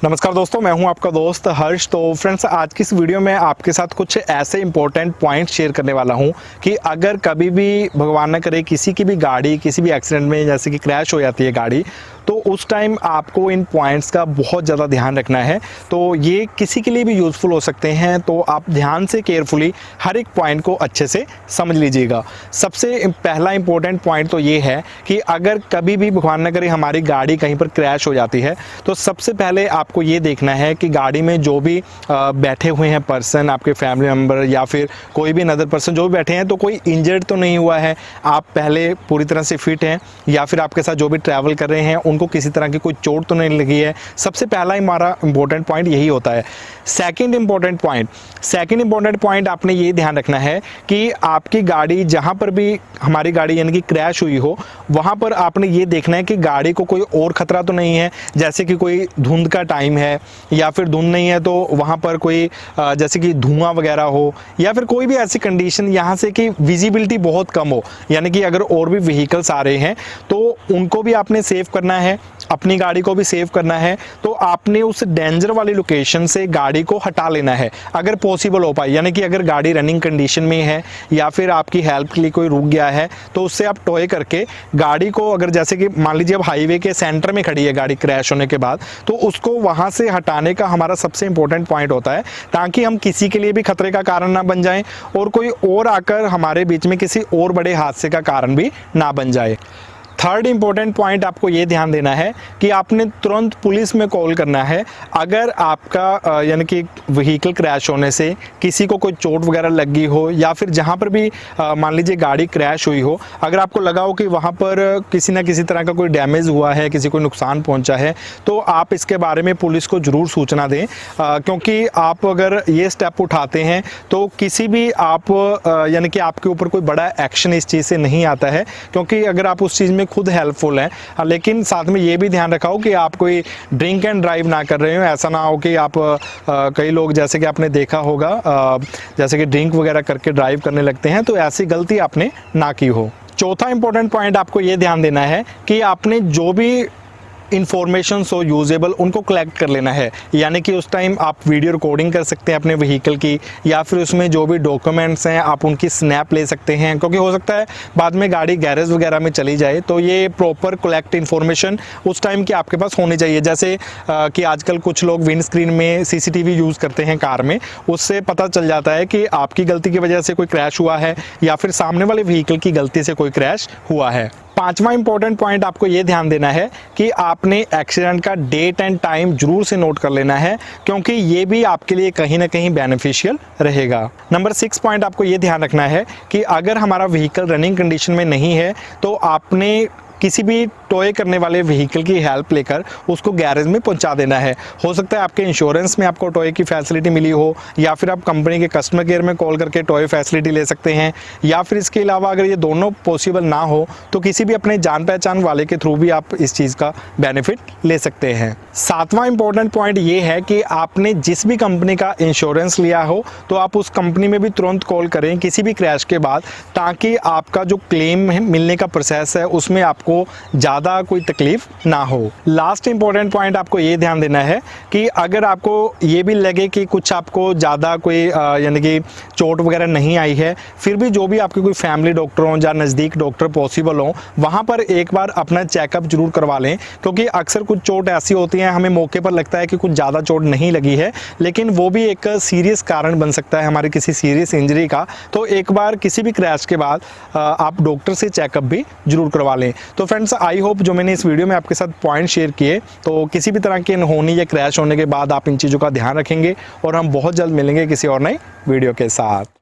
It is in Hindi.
नमस्कार दोस्तों, मैं हूं आपका दोस्त हर्ष। तो फ्रेंड्स, आज की इस वीडियो में आपके साथ कुछ ऐसे इंपॉर्टेंट पॉइंट शेयर करने वाला हूं कि अगर कभी भी भगवान न करे किसी की भी गाड़ी किसी भी एक्सीडेंट में जैसे कि क्रैश हो जाती है गाड़ी, तो उस टाइम आपको इन पॉइंट्स का बहुत ज़्यादा ध्यान रखना है। तो ये किसी के लिए भी यूज़फुल हो सकते हैं, तो आप ध्यान से केयरफुली हर एक पॉइंट को अच्छे से समझ लीजिएगा। सबसे पहला इंपॉर्टेंट पॉइंट तो ये है कि अगर कभी भी भगवान न करे हमारी गाड़ी कहीं पर क्रैश हो जाती है, तो सबसे पहले आपको ये देखना है कि गाड़ी में जो भी बैठे हुए हैं पर्सन, आपके फैमिली मेम्बर या फिर कोई भी अदर पर्सन जो भी बैठे हैं, तो कोई इंजर्ड तो नहीं हुआ है, आप पहले पूरी तरह से फिट हैं, या फिर आपके साथ जो भी ट्रैवल कर रहे हैं उनको किसी तरह की कोई चोट तो नहीं लगी है। सबसे पहला हमारा इंपॉर्टेंट पॉइंट यही होता है। सेकंड इंपॉर्टेंट पॉइंट आपने ये ध्यान रखना है कि आपकी गाड़ी जहाँ पर भी हमारी गाड़ी यानी कि क्रैश हुई हो, वहाँ पर आपने ये देखना है कि गाड़ी को कोई और ख़तरा तो नहीं है, जैसे कि कोई धुंध का टाइम है या फिर धुंध नहीं है तो वहाँ पर कोई जैसे कि धुआं वगैरह हो, या फिर कोई भी ऐसी कंडीशन यहाँ से कि विजिबिलिटी बहुत कम हो, यानी कि अगर और भी व्हीकल्स आ रहे हैं तो उनको भी आपने सेव करना है, अपनी गाड़ी को भी सेव करना है। तो आपने उस डेंजर वाली लोकेशन से गाड़ी को हटा लेना है अगर पॉसिबल हो पाए, यानी कि अगर गाड़ी रनिंग कंडीशन में है या फिर आपकी हेल्प के लिए कोई रुक गया है तो उससे आप टॉय करके गाड़ी को, अगर जैसे कि मान लीजिए अब हाईवे के सेंटर में खड़ी है गाड़ी क्रैश होने के बाद, तो उसको वहां से हटाने का हमारा सबसे इंपॉर्टेंट पॉइंट होता है, ताकि हम किसी के लिए भी खतरे का कारण ना बन जाएं और कोई और आकर हमारे बीच में किसी और बड़े हादसे का कारण भी ना बन जाए। थर्ड इंपॉर्टेंट पॉइंट आपको ये ध्यान देना है कि आपने तुरंत पुलिस में कॉल करना है अगर आपका यानी कि व्हीकल क्रैश होने से किसी को कोई चोट वगैरह लगी हो, या फिर जहाँ पर भी मान लीजिए गाड़ी क्रैश हुई हो, अगर आपको लगा हो कि वहाँ पर किसी ना किसी तरह का कोई डैमेज हुआ है, किसी को नुकसान पहुँचा है, तो आप इसके बारे में पुलिस को ज़रूर सूचना दें, क्योंकि आप अगर ये स्टेप उठाते हैं तो किसी भी आप यानी कि आपके ऊपर कोई बड़ा एक्शन इस चीज़ से नहीं आता है, क्योंकि अगर आप उस चीज़ में खुद हेल्पफुल है, लेकिन साथ में ये भी ध्यान रखा हो कि आप कोई ड्रिंक एंड ड्राइव ना कर रहे हो। ऐसा ना हो कि आप कई लोग जैसे कि आपने देखा होगा जैसे कि ड्रिंक वगैरह करके ड्राइव करने लगते हैं, तो ऐसी गलती आपने ना की हो। चौथा इंपॉर्टेंट पॉइंट आपको ये ध्यान देना है कि आपने जो भी इंफॉर्मेशन सो यूजेबल उनको कलेक्ट कर लेना है, यानी कि उस टाइम आप वीडियो रिकॉर्डिंग कर सकते हैं अपने व्हीकल की, या फिर उसमें जो भी डॉक्यूमेंट्स हैं आप उनकी स्नैप ले सकते हैं, क्योंकि हो सकता है बाद में गाड़ी गैरेज वगैरह में चली जाए, तो ये प्रॉपर कलेक्ट इन्फॉर्मेशन उस टाइम की आपके पास होनी चाहिए। जैसे कि आजकल कुछ लोग विंड स्क्रीन में CCTV यूज़ करते हैं कार में, उससे पता चल जाता है कि आपकी गलती की वजह से कोई क्रैश हुआ है या फिर सामने वाले व्हीकल की गलती से कोई क्रैश हुआ है। पांचवा इंपॉर्टेंट पॉइंट आपको ये ध्यान देना है कि आपने एक्सीडेंट का डेट एंड टाइम जरूर से नोट कर लेना है, क्योंकि ये भी आपके लिए कहीं ना कहीं बेनिफिशियल रहेगा। नंबर 6 पॉइंट आपको ये ध्यान रखना है कि अगर हमारा व्हीकल रनिंग कंडीशन में नहीं है तो आपने किसी भी टॉय करने वाले व्हीकल की हेल्प लेकर उसको गैरेज में पहुंचा देना है। हो सकता है आपके इंश्योरेंस में आपको टॉय की फैसिलिटी मिली हो, या फिर आप कंपनी के कस्टमर केयर में कॉल करके टॉय फैसिलिटी ले सकते हैं, या फिर इसके अलावा अगर ये दोनों पॉसिबल ना हो तो किसी भी अपने जान पहचान वाले के थ्रू भी आप इस चीज़ का बेनिफिट ले सकते हैं। सातवां इंपॉर्टेंट पॉइंट ये है कि आपने जिस भी कंपनी का इंश्योरेंस लिया हो तो आप उस कंपनी में भी तुरंत कॉल करें किसी भी क्रैश के बाद, ताकि आपका जो क्लेम मिलने का प्रोसेस है उसमें आपको ज़्यादा कोई तकलीफ ना हो। लास्ट इंपॉर्टेंट पॉइंट आपको ये ध्यान देना है कि अगर आपको ये भी लगे कि कुछ आपको ज़्यादा कोई यानी कि चोट वगैरह नहीं आई है, फिर भी जो भी आपके कोई फैमिली डॉक्टर हों या नज़दीक डॉक्टर पॉसिबल हों, वहाँ पर एक बार अपना चेकअप जरूर करवा लें, क्योंकि अक्सर कुछ चोट ऐसी होती हैं हमें मौके पर लगता है कि कुछ ज़्यादा चोट नहीं लगी है, लेकिन वो भी एक सीरियस कारण बन सकता है हमारी किसी सीरियस इंजरी का। तो एक बार किसी भी क्रैश के बाद आप डॉक्टर से चेकअप भी जरूर करवा लें। तो फ्रेंड्स, आई होप जो मैंने इस वीडियो में आपके साथ पॉइंट शेयर किए, तो किसी भी तरह की अनहोनी या क्रैश होने के बाद आप इन चीज़ों का ध्यान रखेंगे, और हम बहुत जल्द मिलेंगे किसी और नई वीडियो के साथ।